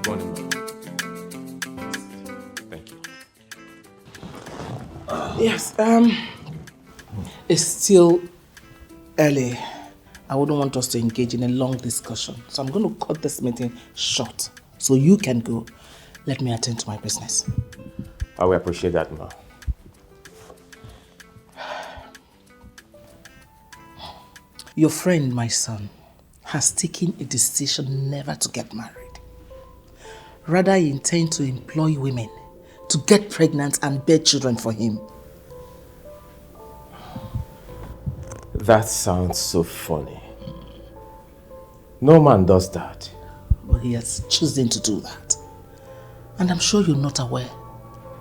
Good morning, ma'am. Thank you. Yes, it's still early. I wouldn't want us to engage in a long discussion. So I'm going to cut this meeting short. So you can go. Let me attend to my business. I will appreciate that, ma'am. Your friend, my son, has taken a decision never to get married. Rather, he intends to employ women to get pregnant and bear children for him. That sounds so funny. No man does that. But he has chosen to do that. And I'm sure you're not aware.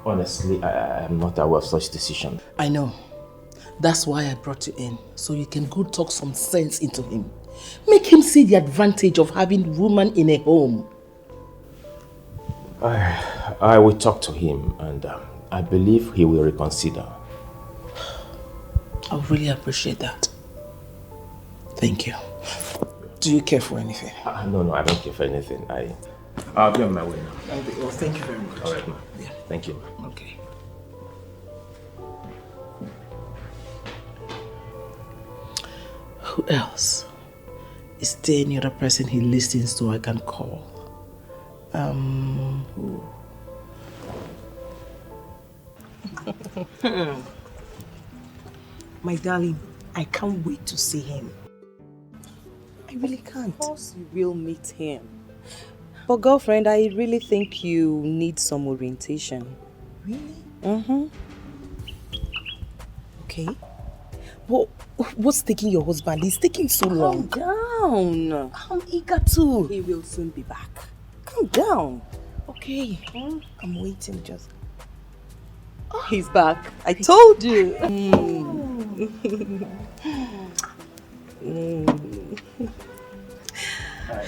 Honestly, I am not aware of such decision. I know. That's why I brought you in, so you can go talk some sense into him. Make him see the advantage of having woman in a home. I will talk to him, and I believe he will reconsider. I really appreciate that. Thank you. Do you care for anything? No, I don't care for anything. I'll be on my way now. Well, thank you very much. All right, ma'am. Yeah. Thank you. Okay. Who else? Is there any other person he listens to I can call? Who? My darling, I can't wait to see him. I really can't. Of course you will meet him. But girlfriend, I really think you need some orientation. Really? Mm-hmm. Okay. Well, what's taking your husband? He's taking so long. Calm down. I'm eager to. He will soon be back. Calm down. Okay. I'm waiting just. He's back. I told you.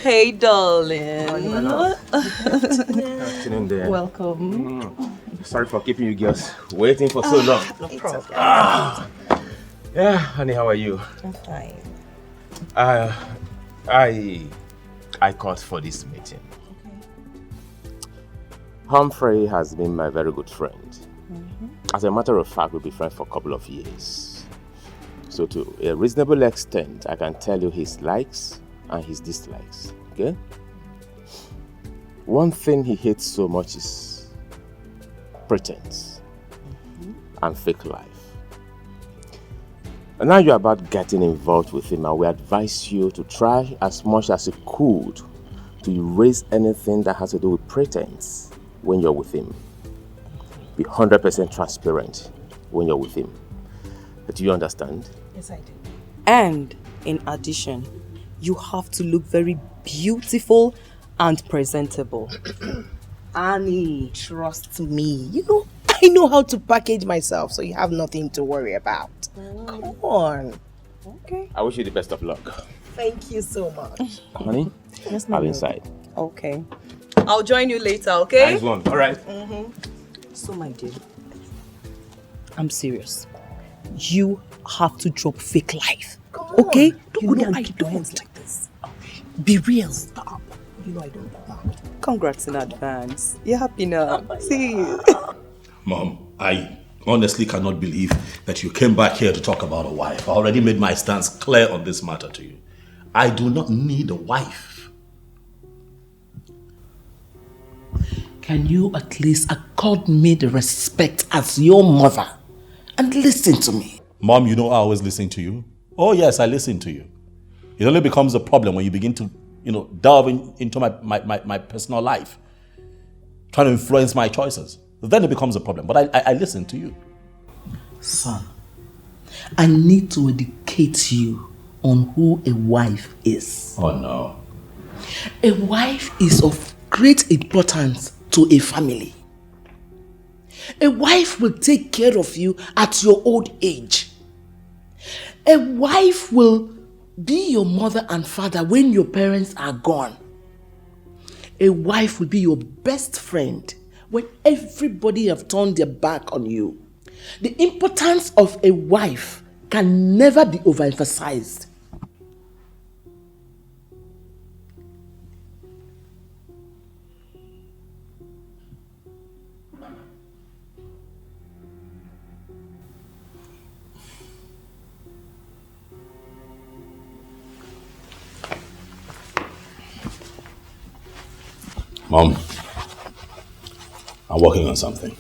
Hey, darling. Good afternoon there. Welcome. Sorry for keeping you girls waiting for so long. No problem. Yeah, honey, how are you? I'm fine. I called for this meeting. Humphrey has been my very good friend. As a matter of fact, we've been friends for a couple of years. So to a reasonable extent, I can tell you his likes and his dislikes, okay? One thing he hates so much is pretense and fake life. And now you're about getting involved with him, and we advise you to try as much as you could to erase anything that has to do with pretense when you're with him. Be 100% transparent when you're with him. Do you understand? Yes, I do. And in addition, you have to look very beautiful and presentable. Annie, trust me. I know how to package myself, so you have nothing to worry about. Come on. Okay. I wish you the best of luck. Thank you so much. Honey, Yes, I'm inside. Okay. I'll join you later, okay? Nice one. All right. So, my dear, I'm serious. You have to drop fake life. Okay? Don't go there and keep your hands like this. Be real. Stop. You know I don't do that. Congrats in advance. You're happy now. See you. Mom, I honestly cannot believe that you came back here to talk about a wife. I already made my stance clear on this matter to you. I do not need a wife. Can you at least accord me the respect as your mother and listen to me? Mom, you know I always listen to you. Oh yes, I listen to you. It only becomes a problem when you begin to, delve into my personal life, trying to influence my choices. Then it becomes a problem. But I listen to you. Son, I need to educate you on who a wife is. Oh no. A wife is of great importance to a family. A wife will take care of you at your old age. A wife will be your mother and father when your parents are gone. A wife will be your best friend when everybody have turned their back on you. The importance of a wife can never be overemphasized. Mom, I'm working on something.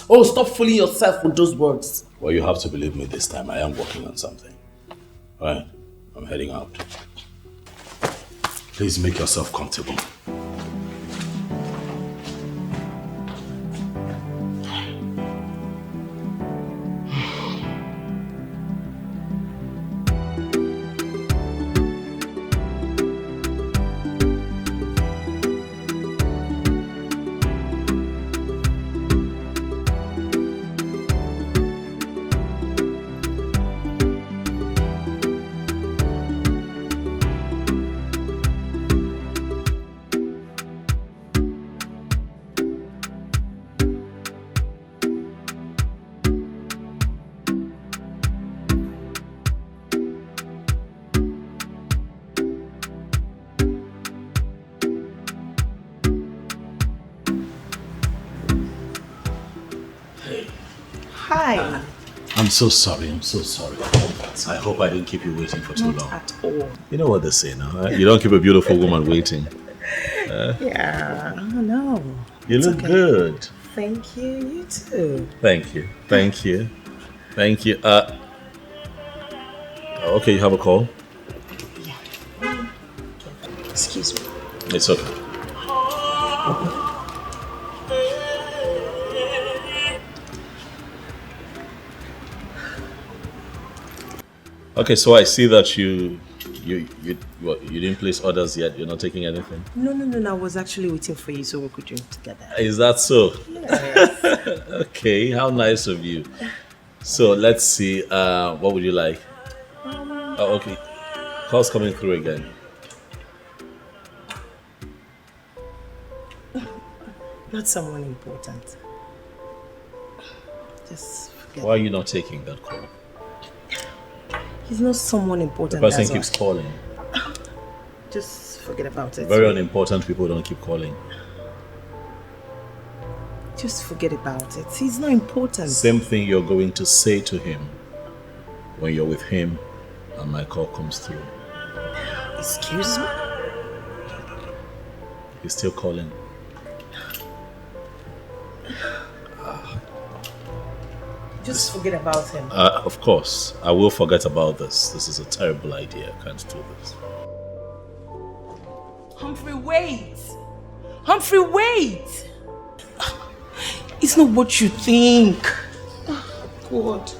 Oh, stop fooling yourself with those words. Well, you have to believe me this time. I am working on something. All right, I'm heading out. Please make yourself comfortable. Hi. I'm so sorry. I hope I didn't keep you waiting for too long. At all. You know what they say now, right? You don't keep a beautiful woman waiting. Yeah, no. You look good. Thank you, you too. Thank you. Okay, you have a call? Yeah. Excuse me. It's okay. Okay, so I see that you didn't place orders yet. You're not taking anything. No. I was actually waiting for you so we could drink together. Is that so? Yes. Okay, how nice of you. So let's see. What would you like? Oh, okay. Call's coming through again. Not someone important. Just forget. Why are you not taking that call? He's not someone important. The person keeps calling. Just forget about it. Very unimportant people don't keep calling. Just forget about it. He's not important. Same thing you're going to say to him when you're with him and my call comes through. Excuse me? He's still calling. Just forget about him. Of course, I will forget about this. This is a terrible idea. I can't do this. Humphrey, wait! Humphrey, wait! It's not what you think. God.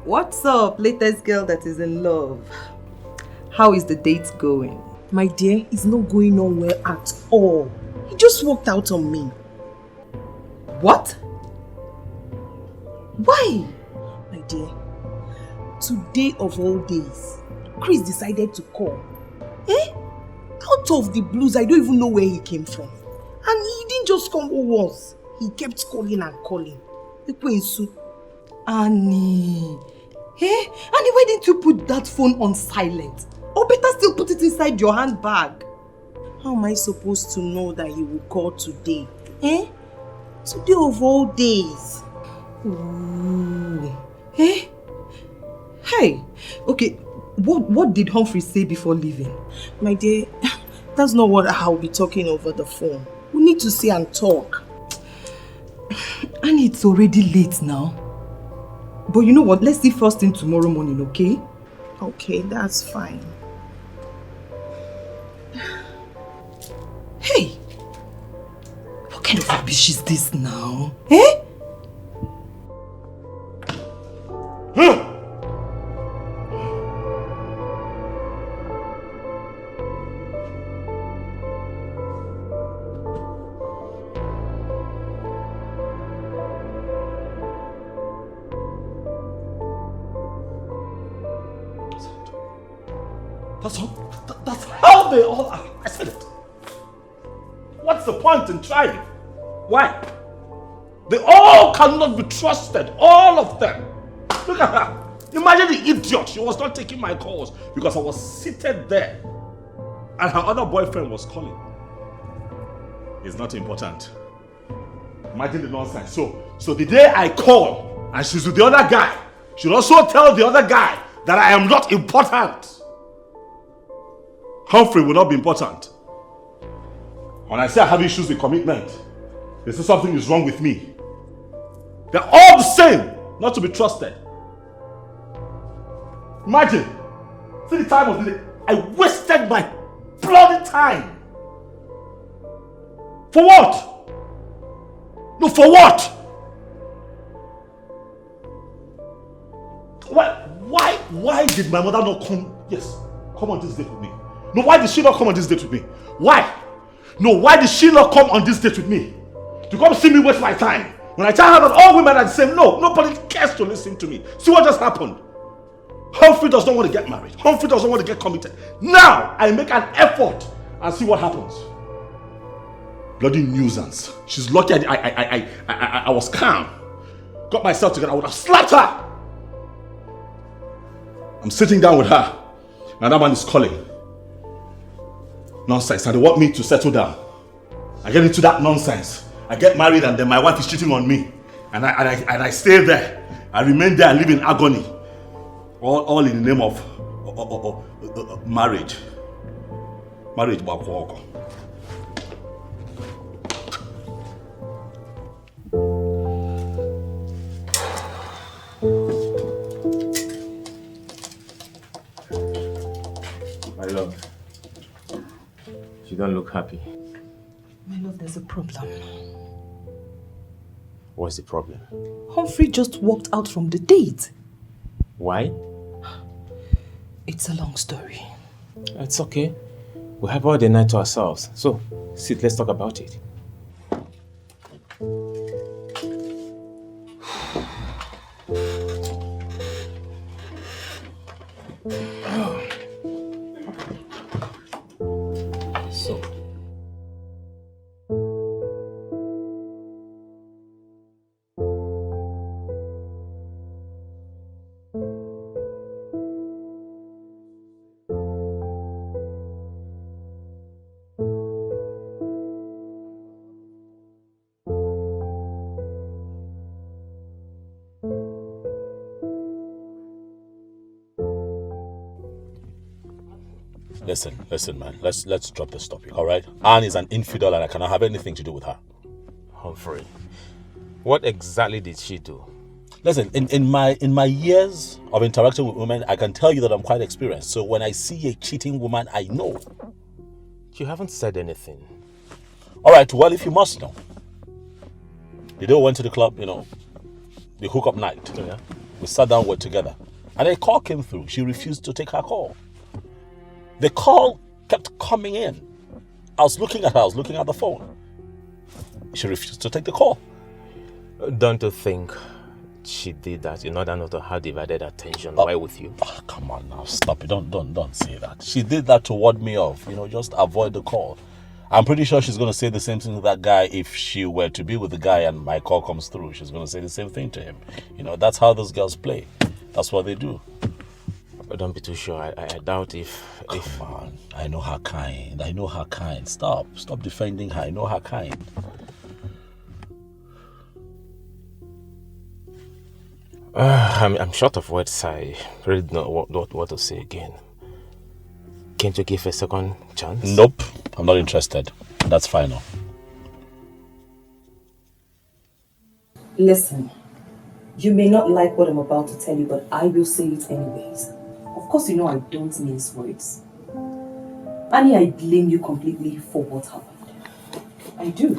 What's up, latest girl that is in love? How is the date going? My dear, it's not going on well at all. He just walked out on me. What? Why? My dear, today of all days, Chris decided to call. Out of the blues, I don't even know where he came from. And he didn't just come once. He kept calling and calling. Annie. Annie, why didn't you put that phone on silent? Or better still put it inside your handbag. How am I supposed to know that he will call today? Today of all days. Ooh. Hey. Okay, what did Humphrey say before leaving? My dear, that's not what I'll be talking over the phone. We need to see and talk. And it's already late now. But you know what? Let's see first thing tomorrow morning, okay? Okay, that's fine. Hey! What kind of rubbish is this now? That's how they all are. I said it. What's the point in trying? Why? They all cannot be trusted. All of them. Look at her. Imagine the idiot. She was not taking my calls because I was seated there and her other boyfriend was calling. It's not important. Imagine the nonsense. So the day I call and she's with the other guy, she'll also tell the other guy that I am not important. Humphrey will not be important. When I say I have issues with commitment, they say something is wrong with me. They're all the same, not to be trusted. Imagine, see the time of the day. I wasted my bloody time. For what? No, for what? Why did my mother not come? Yes, come on this date with me. No, why did she not come on this date with me? Why? No, why did she not come on this date with me? To come see me waste my time. When I tell her that all women are the same, no, nobody cares to listen to me. See what just happened? Humphrey does not want to get married. Humphrey doesn't want to get committed. Now, I make an effort and see what happens. Bloody nuisance. She's lucky I was calm. Got myself together. I would have slapped her. I'm sitting down with her. Another man is calling. Nonsense. And they want me to settle down. I get into that nonsense. I get married and then my wife is cheating on me. And I stay there. I remain there and live in agony. All in the name of marriage. Marriage, Bakwoko. My love, you don't look happy. My love, there's a problem. What's the problem? Humphrey just walked out from the date. Why? It's a long story. It's okay. We have all the night to ourselves. So, sit, let's talk about it. So, Listen, man. Let's drop this topic, all right? Anne is an infidel, and I cannot have anything to do with her. Humphrey, what exactly did she do? Listen, in my years of interacting with women, I can tell you that I'm quite experienced. So when I see a cheating woman, I know. You haven't said anything. All right. Well, if you must know, the day we went to the club, the hookup night. Yeah. We sat down, we're together, and a call came through. She refused to take her call. The call kept coming in. I was looking at her, I was looking at the phone. She refused to take the call. Don't you think she did that in order not to have divided attention while with you? Oh, come on now, stop it. Don't say that. She did that to ward me off, just avoid the call. I'm pretty sure she's going to say the same thing to that guy if she were to be with the guy and my call comes through. She's going to say the same thing to him. That's how those girls play. That's what they do. Don't be too sure. I doubt if... Come on. I know her kind. Stop defending her. I know her kind. I'm short of words. I really don't know what to say again. Can't you give a second chance? Nope. I'm not interested. That's final. Listen, you may not like what I'm about to tell you, but I will say it anyways. Of course, I don't mince words. Annie, I blame you completely for what happened. I do.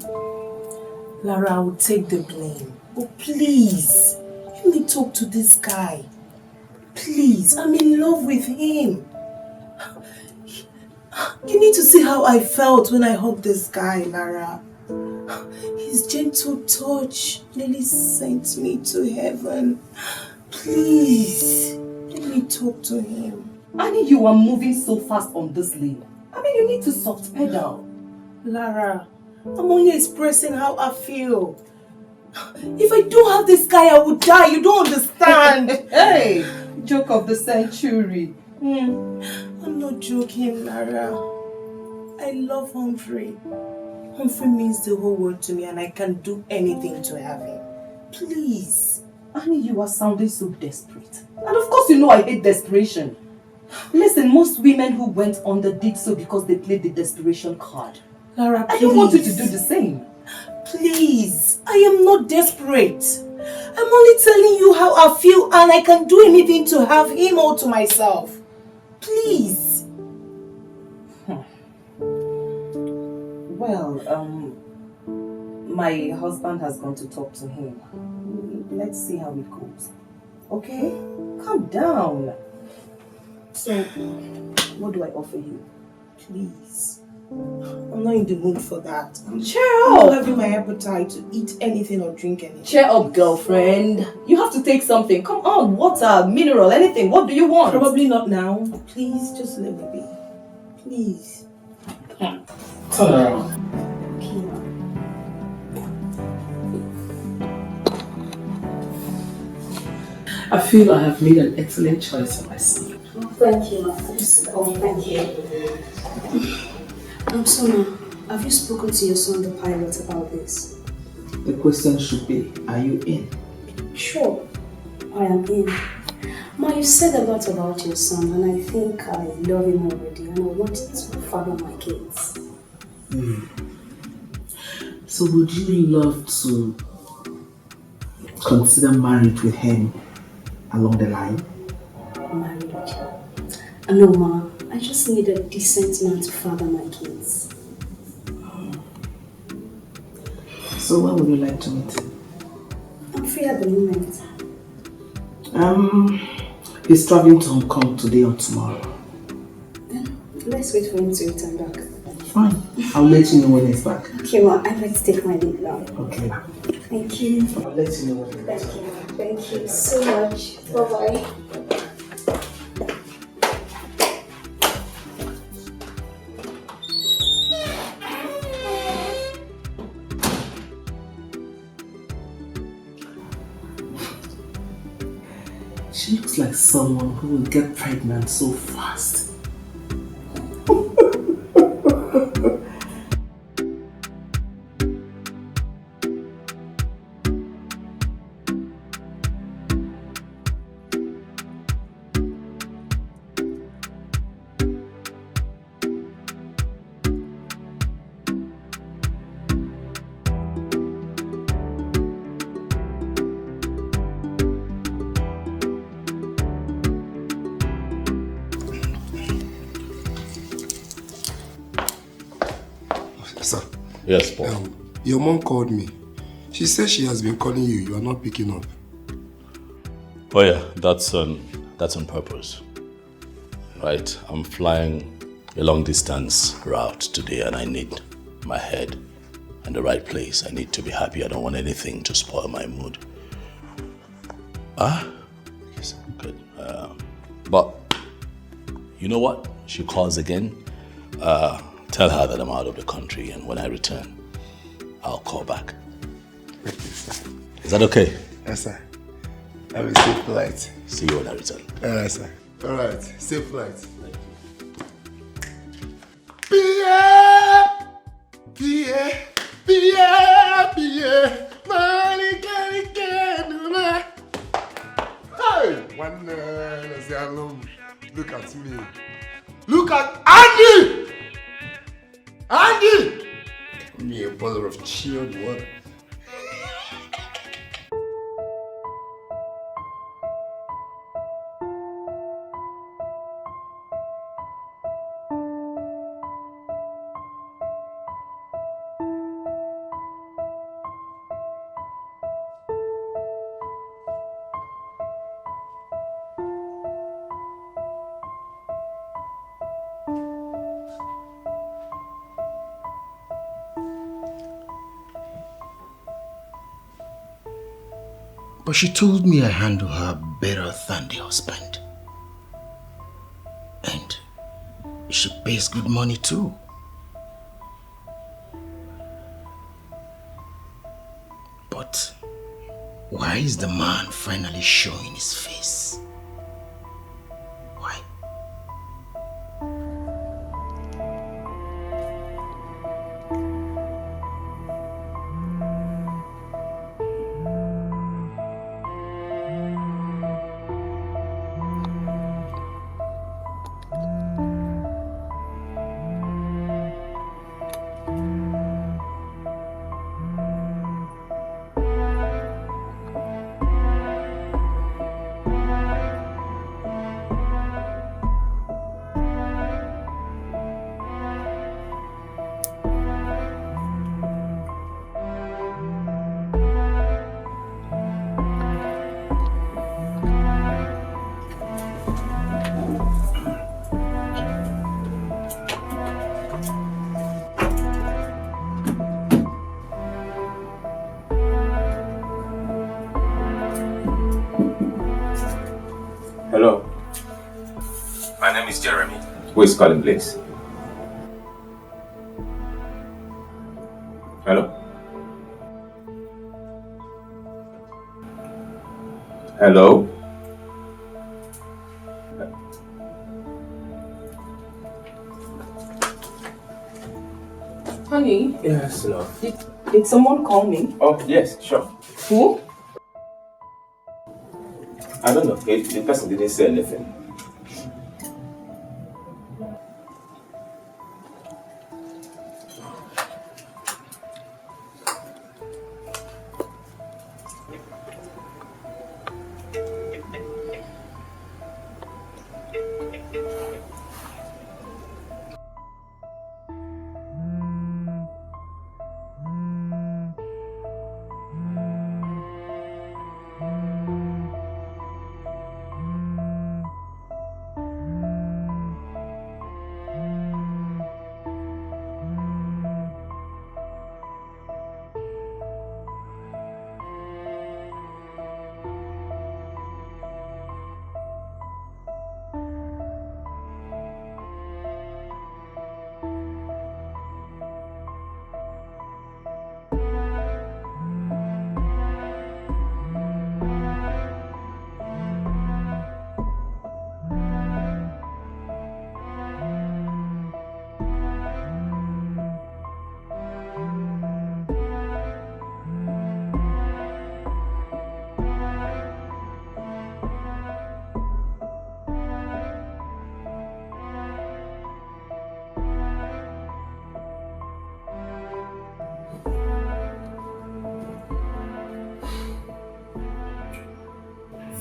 Lara, I will take the blame. But please, let me talk to this guy. Please, I'm in love with him. You need to see how I felt when I hugged this guy, Lara. His gentle touch nearly sent me to heaven. Please, let me talk to him. Annie, you are moving so fast on this lane. You need to soft pedal. Lara, I'm only expressing how I feel. If I don't have this guy, I would die. You don't understand. Hey, Joke of the century. I'm not joking, Lara. I love Humphrey. Humphrey means the whole world to me and I can do anything to have him. Please. Annie, you are sounding so desperate. And of course you know I hate desperation. Listen, most women who went under did so because they played the desperation card. Lara, please. I don't want you to do the same. Please. I am not desperate. I'm only telling you how I feel and I can do anything to have him all to myself. Please. Well, my husband has gone to talk to him. Let's see how it goes. Okay? Calm down. So, what do I offer you? Please. I'm not in the mood for that. Cheer I'm up! not having my appetite to eat anything or drink anything. Cheer up, girlfriend. You have to take something. Come on, water, mineral, anything. What do you want? Probably not now. Please, just let me be. Please. Turn around. I feel I have made an excellent choice for my son. Oh, thank you, ma. Oh, thank you. So now, have you spoken to your son, the pilot, about this? The question should be, are you in? Sure, I am in. Ma, you said a lot about your son, and I think I love him already, and I want to father my kids. So would you love to consider marriage with him along the line? Marriage? No, ma. I just need a decent man to father my kids. So when would you like to meet? I'm free at the moment. He's traveling to Hong Kong today or tomorrow. Then let's wait for him to return back. Fine. I'll let you know when he's back. Okay, ma. I'd like to take my leave now. Okay. Thank you. I'll let you know when he's back. Thank you. Thank you so much. Bye-bye. She looks like someone who will get pregnant so fast. Yes, Paul. Your mom called me. She said she has been calling you. You are not picking up. Oh yeah, that's on purpose. Right, I'm flying a long distance route today and I need my head in the right place. I need to be happy. I don't want anything to spoil my mood. Yes, good. But you know what? She calls again. Tell her that I'm out of the country and when I return, I'll call back. Is that okay? Yes, sir. Have a safe flight. See you when I return. Alright, sir. Alright, safe flight. Thank you. Look at me. Look at Andy! Andy! Give me a bottle of chilled water. But she told me I handle her better than the husband. And she pays good money too. But why is the man finally showing his face? My name is Jeremy. Who is calling, please? Hello? Hello? Honey? Yes, love. Did someone call me? Oh, yes, sure. Who? I don't know. The person didn't say anything.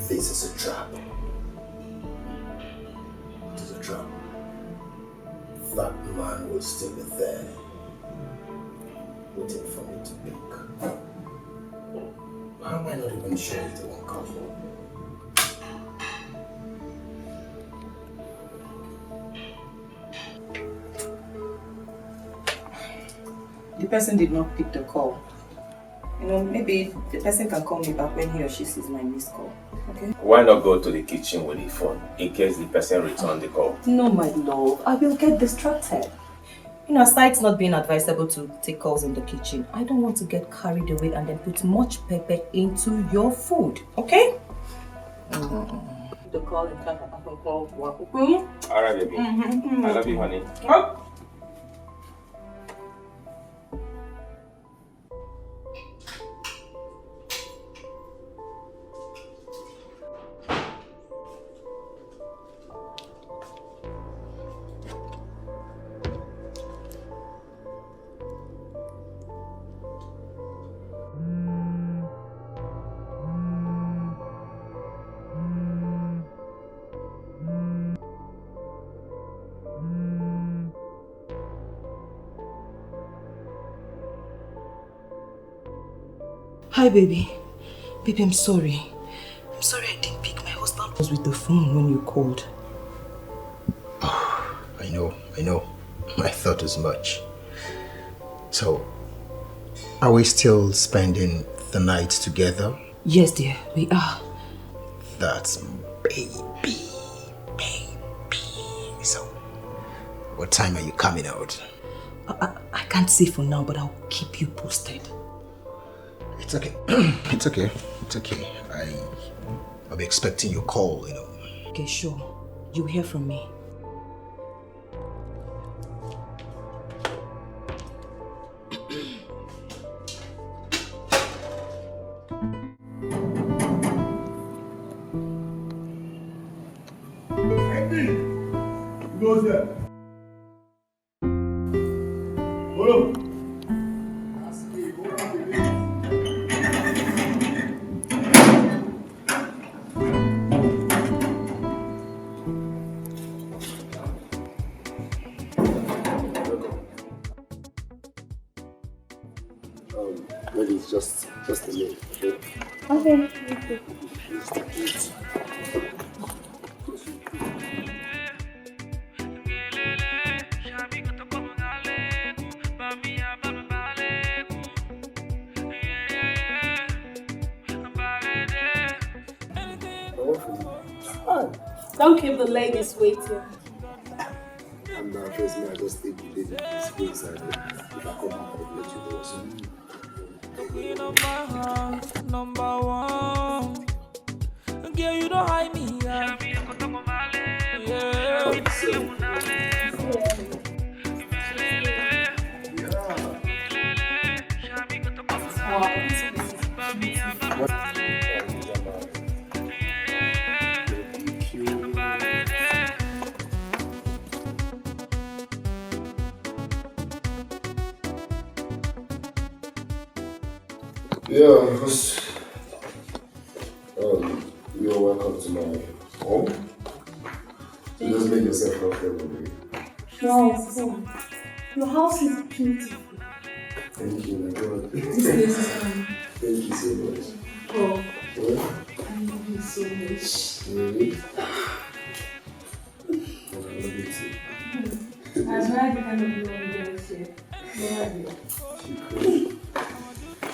This is a trap. It is a trap. That man will still be there, waiting for me to pick. How am I not even sure if they won't come? The person did not pick the call. You know, maybe the person can call me back when he or she sees my missed call. Okay? Why not go to the kitchen with the phone in case the person returns the call? No, my love. I will get distracted. You know, aside not being advisable to take calls in the kitchen, I don't want to get carried away and then put much pepper into your food. Okay? The call and call. Alright, baby. I love you, honey. Oh. Hi, baby. Baby, I'm sorry. I'm sorry I didn't pick. My husband was with the phone when you called. Oh, I know. I thought as much. So, are we still spending the night together? Yes, dear, we are. That's baby. So, what time are you coming out? I can't say for now, but I'll keep you posted. It's okay. It's okay. I'll be expecting your call, you know. Okay, sure. You'll hear from me. Who's there? Hello? Maybe it's just a minute, okay? Okay. Don't keep the ladies waiting. And trust me, I just think the lady is go inside. If I come back, I'll let you know what's up. Queen of my heart, number one. Girl, you don't hide me. Yeah. Yeah, because you're welcome to my home. So just make yourself comfortable. Wow, your house is beautiful. Thank you, my God. This place is fine. Thank you so much. Oh, What? I love you so much. Really? I love you too. I'm glad you kind of know shit. No idea.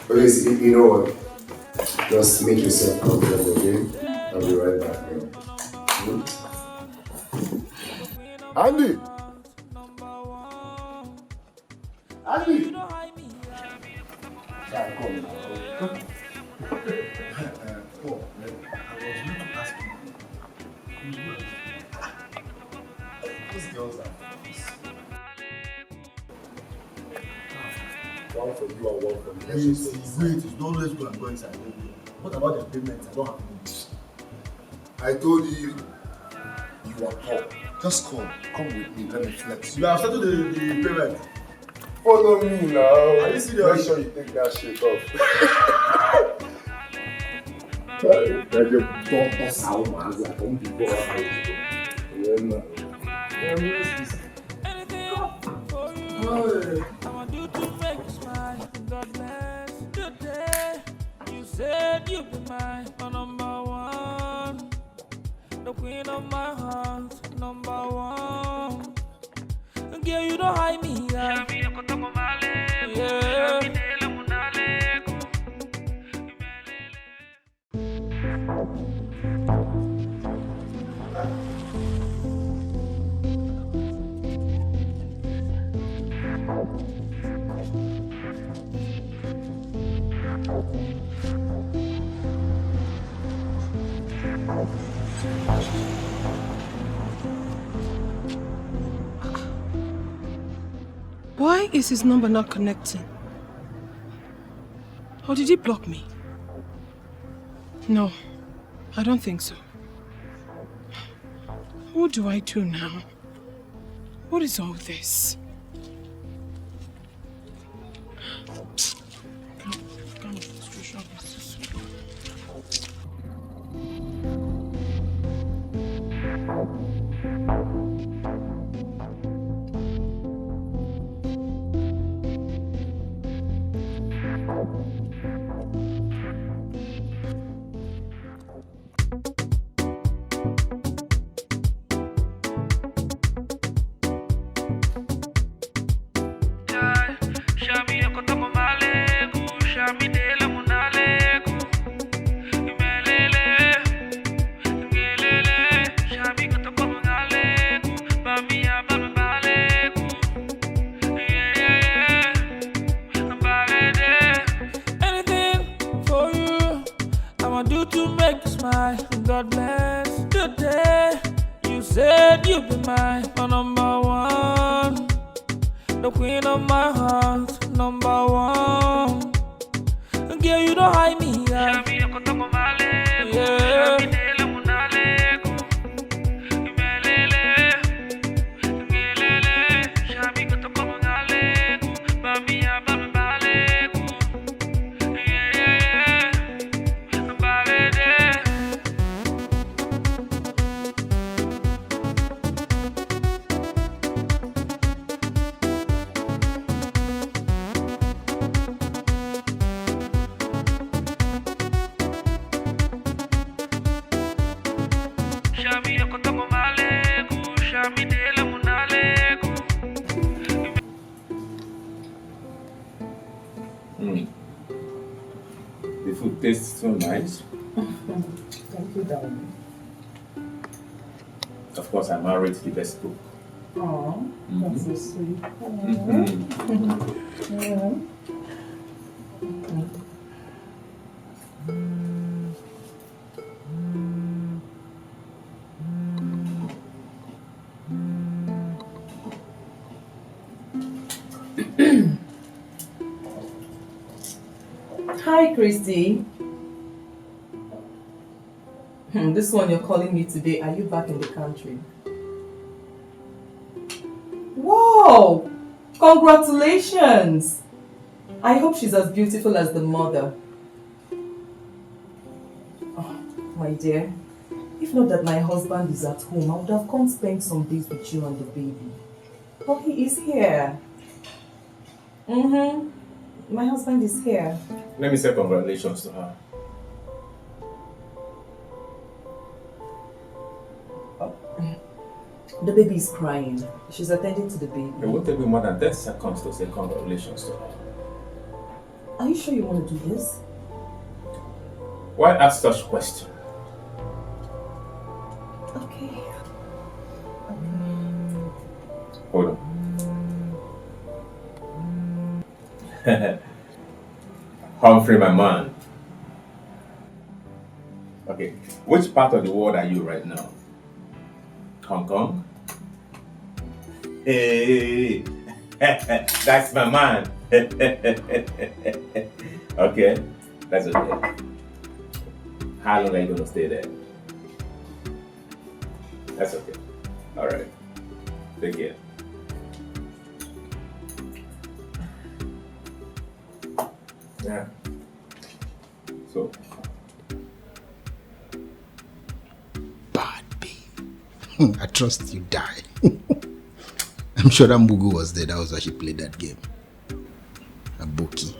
Okay, so you know what? Just make yourself comfortable, okay? I'll be right back, man. Andy! Andy! Sorry, come on. Paul, I was going to ask you. Those girls are One for you and one for me. Wait, don't let's go and go inside. What about the payment? I don't have money. I told you, you are poor. Just come with me, let me flex. You have started the payment. Follow me now. Are you serious? Make sure you take that shit off. That your daughter sound man, like don't be poor. You said you'd be my number one, the queen of my heart, number one. Girl, you don't hide me. Yeah. Why is his number not connecting? Or did he block me? No, I don't think so. What do I do now? What is all this? God bless the day you said you'd be my number one, the queen of my heart, number one. Girl, you don't hide me. Yeah. The food tastes so nice. Thank you, darling. Of course, I'm married to the best cook. Oh, that's so sweet. Hi, Christy. This one you're calling me today. Are you back in the country? Wow! Congratulations! I hope she's as beautiful as the mother. Oh, my dear, if not that my husband is at home, I would have come spend some days with you and the baby. But he is here. My husband is here. Let me say congratulations to her. The baby is crying. She's attending to the baby. It won't take me more than 10 seconds to say congratulations to her. Are you sure you want to do this? Why ask such question? Okay. Hold on. Humphrey, my man. Okay, which part of the world are you right now? Hong Kong? Hey, that's my man. Okay, that's okay. How long are you going to stay there? That's okay. All right. Take care. Yeah. So. Bad babe. I trust you die. I'm sure that Mugu was there. That was why she played that game. A bookie.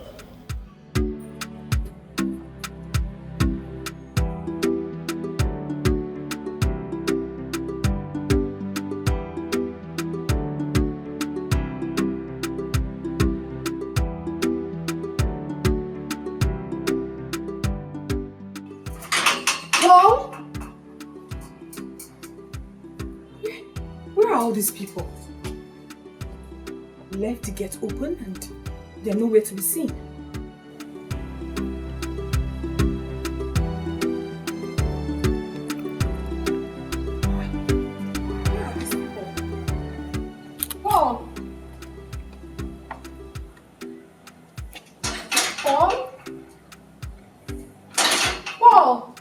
These people left the gate open and they're nowhere to be seen. Where are these people? Paul! Paul? Paul!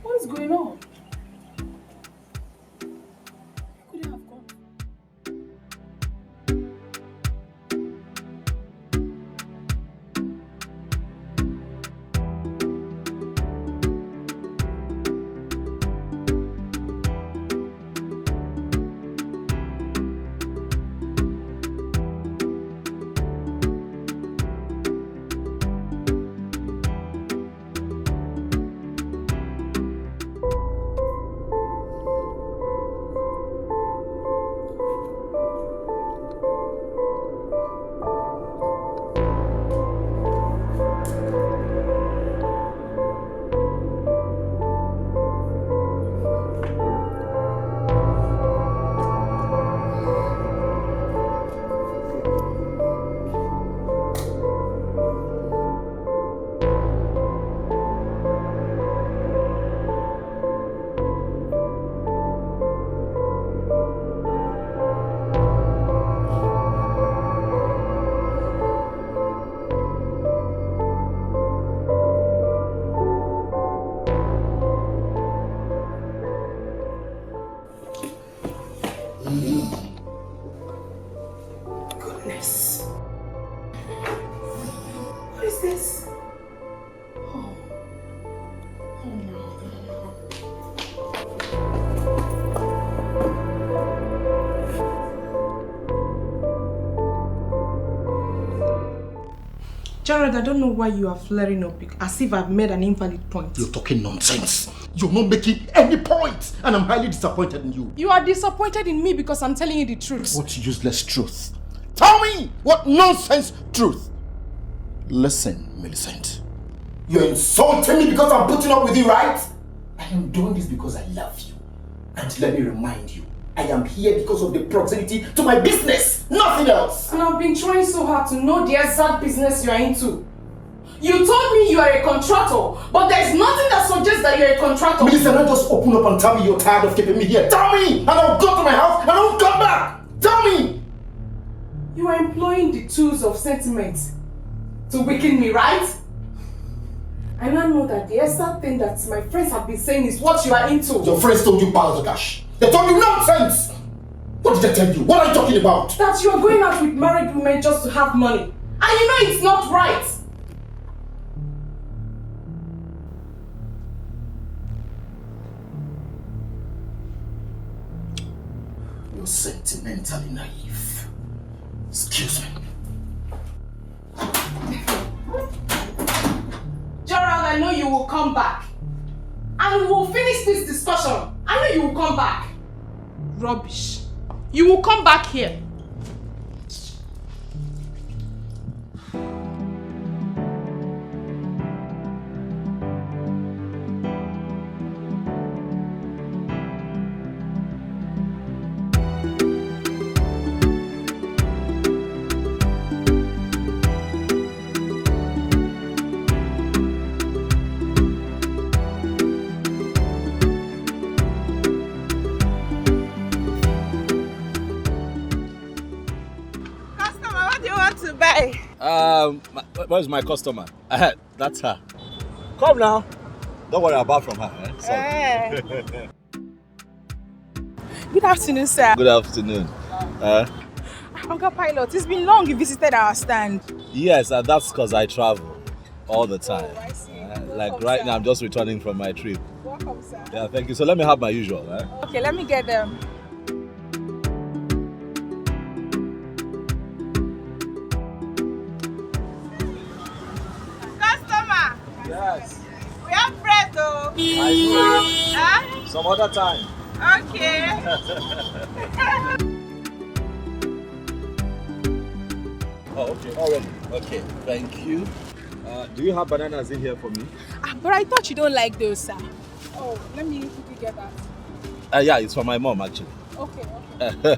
What is going on? Jared, I don't know why you are flaring up as if I've made an invalid point. You're talking nonsense. You're not making any point, and I'm highly disappointed in you. You are disappointed in me because I'm telling you the truth. What useless truth? Tell me what nonsense truth. Listen, Millicent. You're insulting me because I'm putting up with you, right? I am doing this because I love you. And let me remind you, I am here because of the proximity to my business, nothing else. And I've been trying so hard to know the exact business you are into. You told me you are a contractor, but there's nothing that suggests that you're a contractor. Melissa, not just open up and tell me you're tired of keeping me here. Tell me, and I'll go to my house and I'll come back. Tell me. You are employing the tools of sentiment to weaken me, right? I now know that the exact thing that my friends have been saying is what you are into. Your friends told you piles of cash. They told you nonsense. What did they tell you? What are you talking about? That you are going out with married women just to have money. And you know it's not right. You're sentimentally naive. Excuse me. Gerald, I know you will come back. And we will finish this discussion. I know you will come back. Rubbish. You will come back here. Where's my customer? That's her. Come now. Don't worry about from her. Sorry. Good afternoon, sir. Good afternoon. Uncle Pilot, it's been long you visited our stand. Yes, that's because I travel all the time. Oh, I see. Like Welcome, right sir. now, I'm just returning from my trip. Welcome, sir. Yeah, thank you. So let me have my usual. Okay, let me get them. Customer! Yes. We have bread though. I will. Huh? Some other time. Okay. Oh, okay. Already. Okay. Thank you. Do you have bananas in here for me? But I thought you don't like those, sir. Oh, let me quickly get that. Yeah, it's for my mom actually. Okay, okay.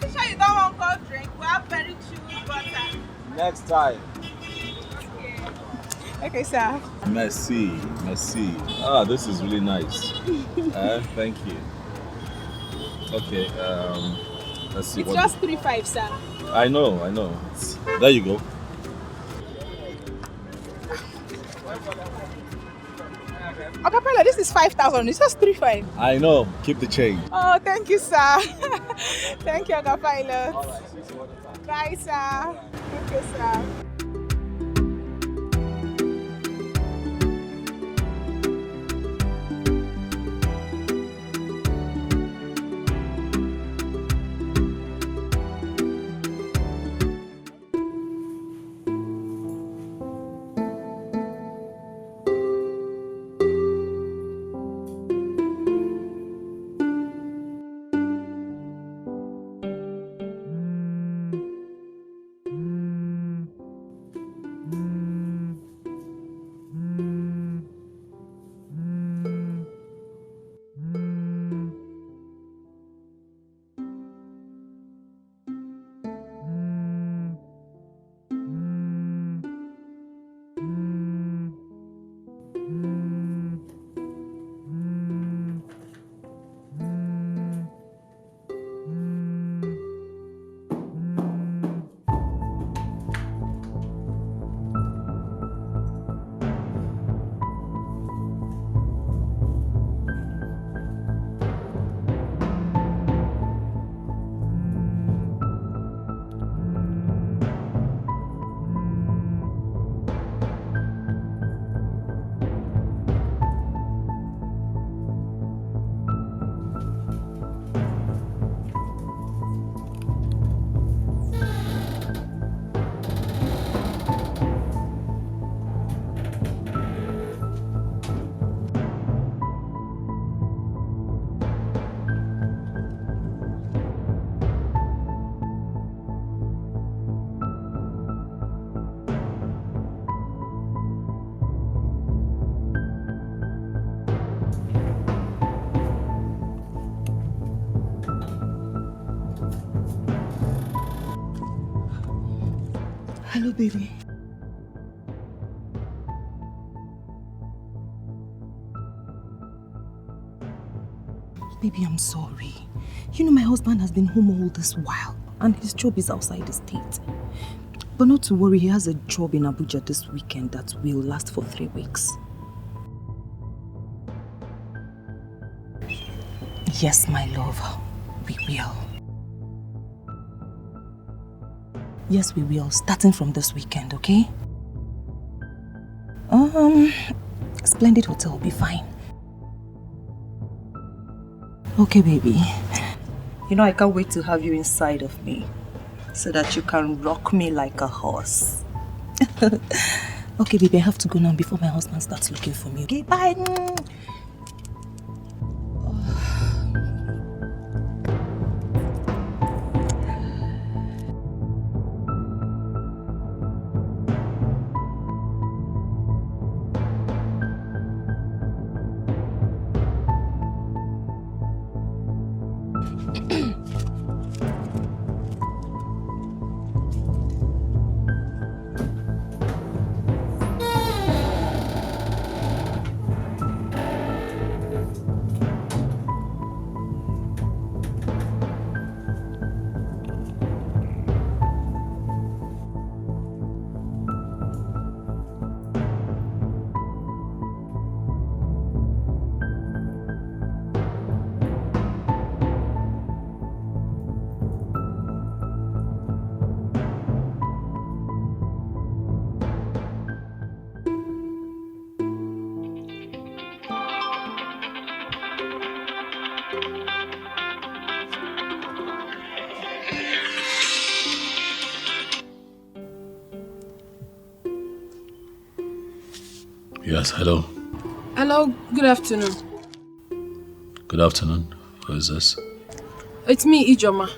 You sure you don't want cold drink? We have very chilled butter. Next time. Okay, sir. Merci. Merci. This is really nice. Thank you. Okay, let's see. It's just 3-5, sir. I know. There you go. Acapella, this is 5,000. It's just 3-5. I know. Keep the change. Oh, thank you, sir. Thank you, Acapella. All right. See you some other time. Bye, sir. Thank you, sir. Hello, baby. Baby, I'm sorry. You know my husband has been home all this while and his job is outside the state. But not to worry, he has a job in Abuja this weekend that will last for 3 weeks. Yes, my love, we will. Yes, we will, starting from this weekend, okay? Splendid Hotel will be fine. Okay, baby. You know, I can't wait to have you inside of me so that you can rock me like a horse. Okay, baby, I have to go now before my husband starts looking for me. Okay, bye. Yes, hello. Hello, good afternoon. Good afternoon. Who is this? It's me, Ijoma.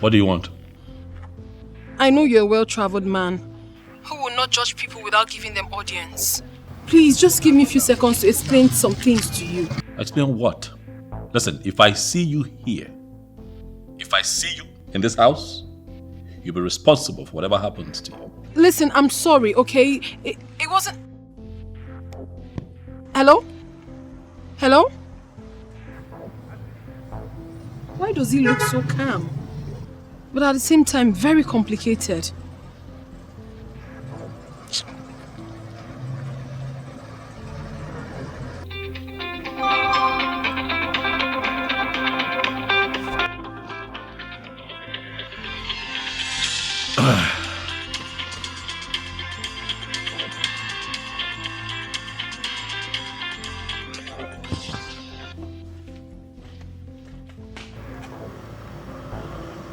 What do you want? I know you're a well-traveled man who will not judge people without giving them audience. Please, just give me a few seconds to explain some things to you. Explain what? Listen, if I see you here, if I see you in this house, you'll be responsible for whatever happens to you. Listen, I'm sorry, okay? It wasn't... Hello? Hello? Why does he look so calm? But at the same time, very complicated.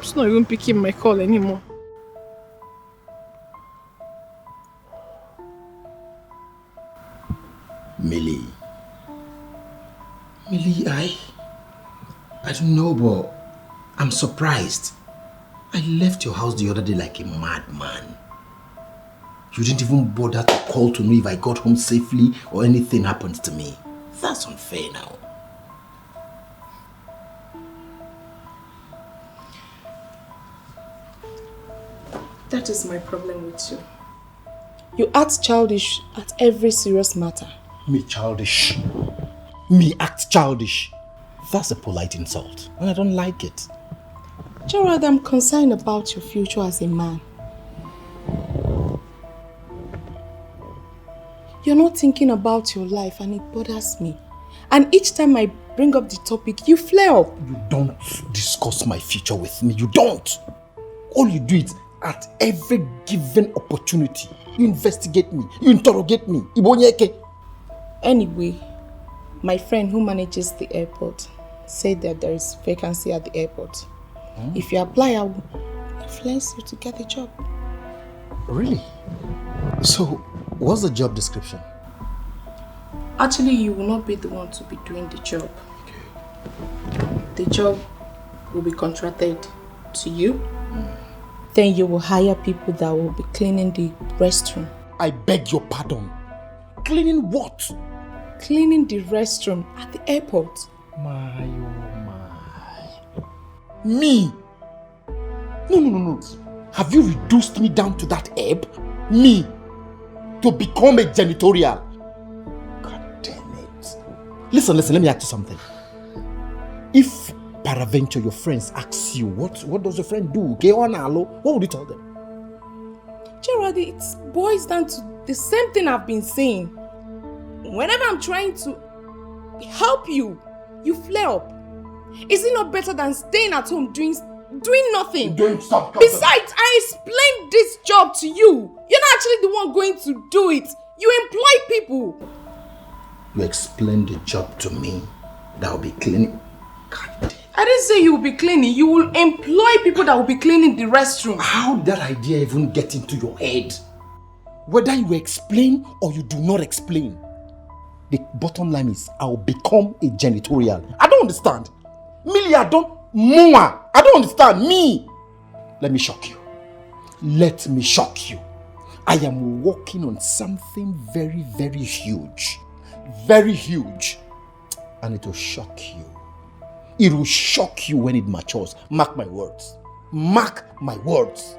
He's not even picking my call anymore. Millie, I don't know, but I'm surprised. I left your house the other day like a madman. You didn't even bother to call to know if I got home safely or anything happened to me. That's unfair now. That is my problem with you. You act childish at every serious matter. Me childish? Me act childish? That's a polite insult, and I don't like it. Gerald, I'm concerned about your future as a man. You're not thinking about your life, and it bothers me. And each time I bring up the topic, you flare up. You don't discuss my future with me. You don't. All you do is at every given opportunity, you investigate me, you interrogate me. Anyway, my friend who manages the airport said that there is vacancy at the airport. If you apply, I will influence you to get the job. Really? So, what's the job description? Actually, you will not be the one to be doing the job. Okay. The job will be contracted to you. Then you will hire people that will be cleaning the restroom. I beg your pardon. Cleaning what? Cleaning the restroom at the airport. My, oh my. Me? No. Have you reduced me down to that ebb? Me? To become a janitorial? God damn it. Listen, let me ask you something. If peradventure your friends ask you, what does your friend do? What would you tell them? Gerald, it boils down to the same thing I've been saying. Whenever I'm trying to help you, you flare up. Is it not better than staying at home doing nothing? Stop. Besides, I explained this job to you. You're not actually the one going to do it. You employ people. You explained the job to me. That will be cleaning. I didn't say you will be cleaning. You will employ people that will be cleaning the restroom. How did that idea even get into your head? Whether you explain or you do not explain, the bottom line is I'll become a janitorial. I don't understand. Millie, I don't understand. Me. Let me shock you. I am working on something very, very huge. Very huge. And it will shock you. It will shock you when it matures. Mark my words. Mark my words.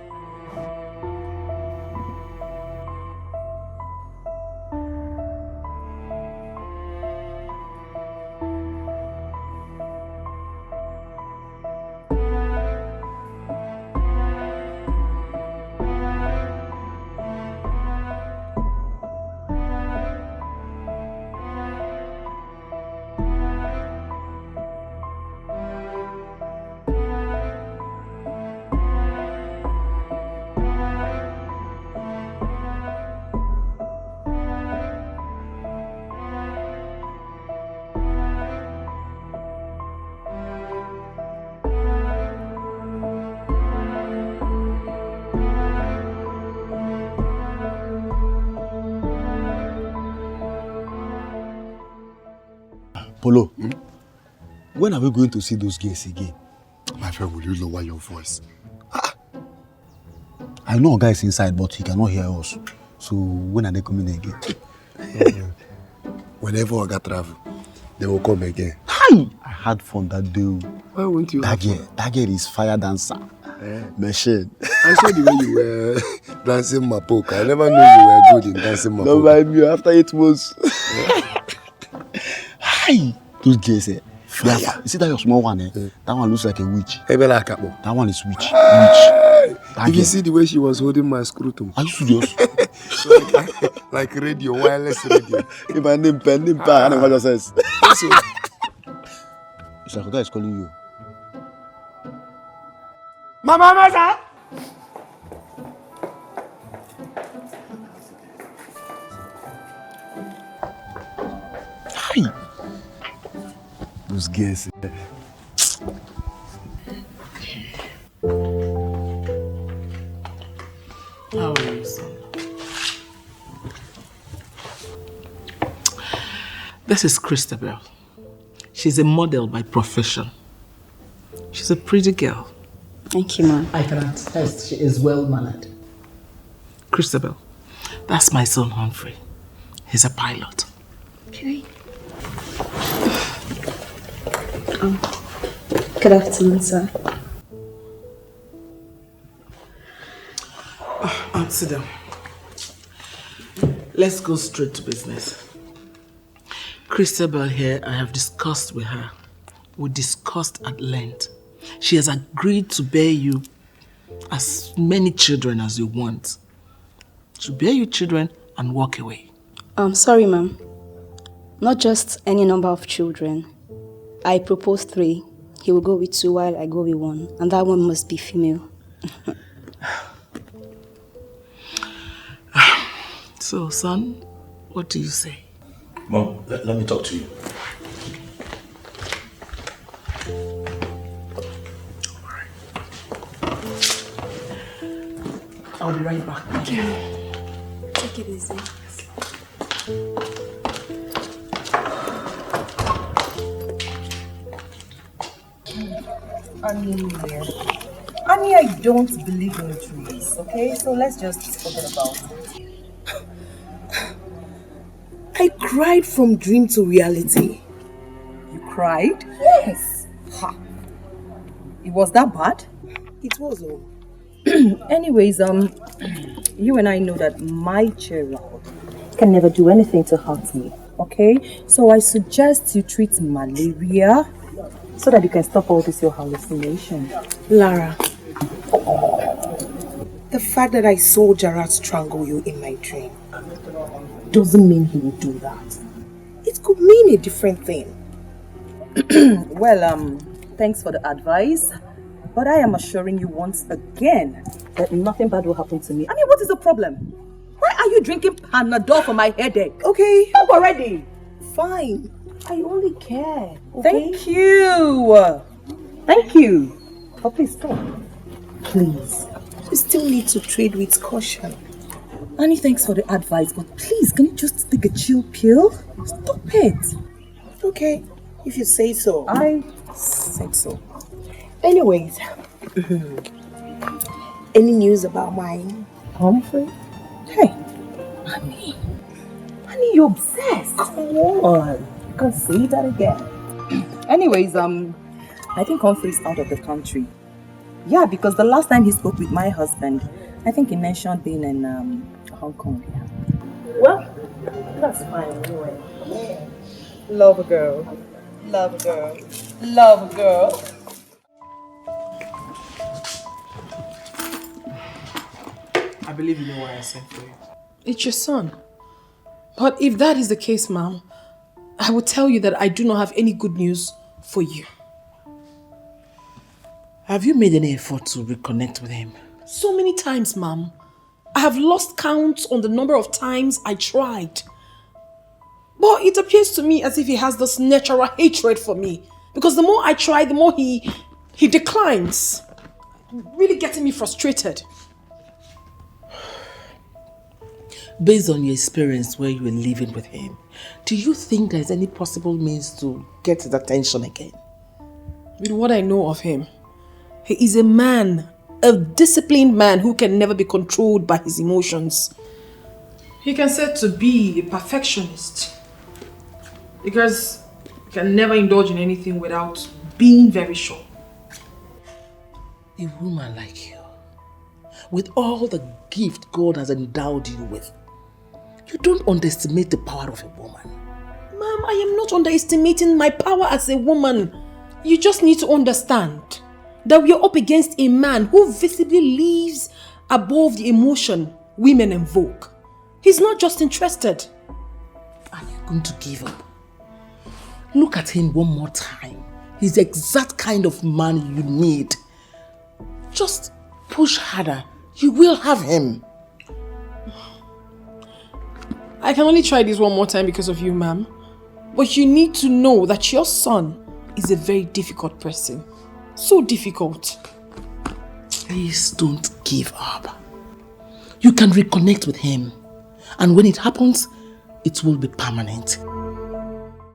Polo, when are we going to see those girls again? My friend, will you lower your voice? I know a guy is inside, but he cannot hear us. So when are they coming again? Whenever I got travel, they will come again. Hi! I had fun that day. Why won't you? That girl is fire dancer. Machine. I saw the way you were dancing mapoka. I never knew you were good in dancing mapoka. No, by me, after 8 months. Hi! Those girls, fire. You see that your small one, that one looks like a witch. That one is witch. Did you see the way she was holding my scrotum? Are you serious? like radio, wireless radio. If I name pen, I don't know what that says. It's like a guy is calling you. Mama, sir. Hi. Those girls. How are you, son? This is Christabel. She's a model by profession. She's a pretty girl. Thank you, Mom. I can attest she is well-mannered. Christabel, that's my son Humphrey. He's a pilot. Okay. Good afternoon, sir. Sit down. Let's go straight to business. Christabel here, I have discussed with her. We discussed at length. She has agreed to bear you as many children as you want. She'll bear you children and walk away. Sorry, ma'am. Not just any number of children. I propose 3. He will go with 2 while I go with 1. And that one must be female. So, son, what do you say? Mom, let me talk to you. I'll be right back. Okay. Take it easy. Annie, I don't believe in trees, okay? So let's just forget about it. I cried from dream to reality. You cried? Yes. Ha. It was that bad? It was all. Anyways, you and I know that my Gerald can never do anything to hurt me, okay? So I suggest you treat malaria so that you can stop all this your hallucination. Lara, the fact that I saw Gerard strangle you in my dream doesn't mean he will do that. It could mean a different thing. Well, thanks for the advice, but I am assuring you once again that nothing bad will happen to me. I mean, what is the problem? Why are you drinking Panadol for my headache? Okay. Stop already. Fine. I only care. Okay? Thank you. Thank you. But please stop. Please. You still need to trade with caution. Annie, thanks for the advice, but please, can you just take a chill pill? Stop it. Okay, if you say so. I said so. Anyways, any news about my Humphrey? Hey, Annie, you're obsessed. Come on. You can't say that again. Anyways, I think Humphrey's out of the country. Yeah, because the last time he spoke with my husband, I think he mentioned being in Hong Kong. Yeah. Well, that's fine anyway. Yeah. Love a girl. Love a girl. Love a girl. I believe you know why I sent for you. It's your son. But if that is the case, ma'am, I will tell you that I do not have any good news for you. Have you made any effort to reconnect with him? So many times, ma'am. I have lost count on the number of times I tried. But it appears to me as if he has this natural hatred for me. Because the more I try, the more he declines. Really getting me frustrated. Based on your experience where you were living with him, do you think there's any possible means to get his attention again? With what I know of him, he is a man, a disciplined man who can never be controlled by his emotions. He can said to be a perfectionist because he can never indulge in anything without being very sure. A woman like you, with all the gift God has endowed you with, you don't underestimate the power of a woman. Ma'am, I am not underestimating my power as a woman. You just need to understand that we are up against a man who visibly lives above the emotion women invoke. He's not just interested. Are you going to give up? Look at him one more time. He's the exact kind of man you need. Just push harder. You will have him. I can only try this one more time because of you, ma'am. But you need to know that your son is a very difficult person. So difficult. Please don't give up. You can reconnect with him. And when it happens, it will be permanent.